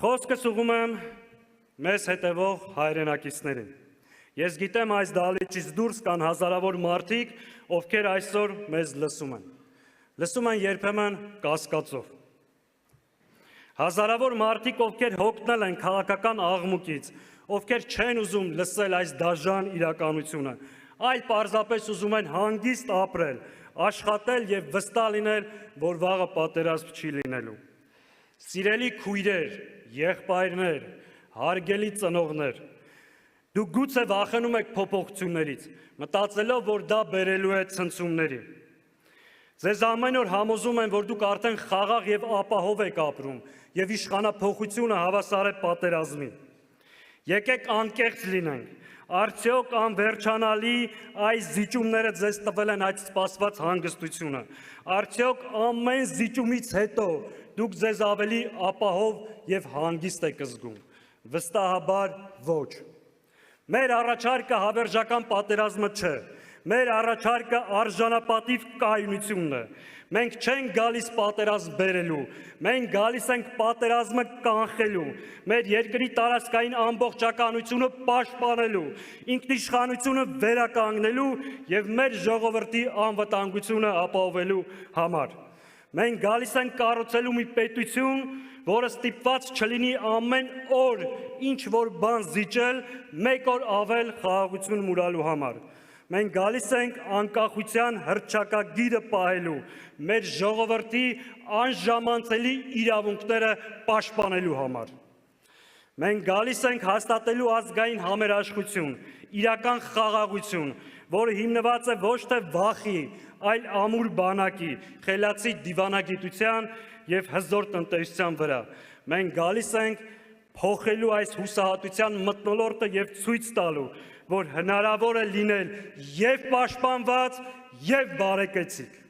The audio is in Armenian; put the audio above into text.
Խոսքս ուղղում եմ մեզ հետևող հայրենակիցներին։ Ես գիտեմ այս դահլիճից դուրս կան հազարավոր մարդիկ, ովքեր այսօր մեզ լսում են։ Լսում են երբեմն կասկածով։ Հազարավոր մարդիկ, ովքեր հոգնել են քաղաքական աղմուկից, ովքեր չեն ուզում լսել այս դաժան իրականությունը, այլ պարզապես ուզում են հանգիստ ապրել, աշխատել եւ վստահ լինել, որ վաղը պատերազմ չի լինելու։ Սիրելի քույրեր, եղբայրներ, հարգելի ծնողներ, դուք գուցե վախենում եք փոփոխություններից, մտածելով, որ դա բերելու է ցնցումների։ Ձեզ ամեն օր համոզում են, որ դուք արդեն խաղաղ եւ ապահով եք ապրում եւ իշխանափոխությունը հավասար է պատերազմին։ Եկեք անկեղծ լինենք, արդյոք անվերջանալի այս զիջումները ձեզ տվել են այդ սպասված հանգստությունը, արդյոք ամեն զիջումից հետո դուք ձեզ ավելի ապահով եւ հանգիստ եք զգում։ Վստահաբար ոչ։ Մեր առաջարկը հավերժական պատերազմը չէ, մեր առաջարկը արժանապատիվ կայունությունն է։ Մենք չենք գալիս պատերազմ բերելու, մենք գալիս ենք պատերազմը կանխելու, մեր երկրի տարածքային ամբողջականությունը պաշտպանելու, ինքնիշխանությունը վերականգնելու եւ մեր ժողովրդի անվտանգությունը ապահովելու համար։ Մենք գալիս ենք կառուցելու մի պետություն, որը ստիպված չլինի ամեն օր ինչ որ բան զիջել, մեկ օր ավել խաղաղություն մուրալու համար։ Մենք գալիս ենք անկախության հռչակագիրը պահելու, մեր ժողովրդի անժամանցելի իրավունքները պաշտպանելու համար։ Մենք գալիս ենք հաստատելու ազգային համերաշխություն, իրական խաղաղություն, որը հիմնված է ոչ թե վախի, այլ ամուր բանակի, խելացի դիվանագիտության եւ հզոր տնտեսության վրա։ Մենք գալիս ենք փոխելու այս հուսահատության մթնոլորտը եւ ցույց տալու, որ հնարավոր է լինել եւ պաշտպանված եւ բարեկեցիկ։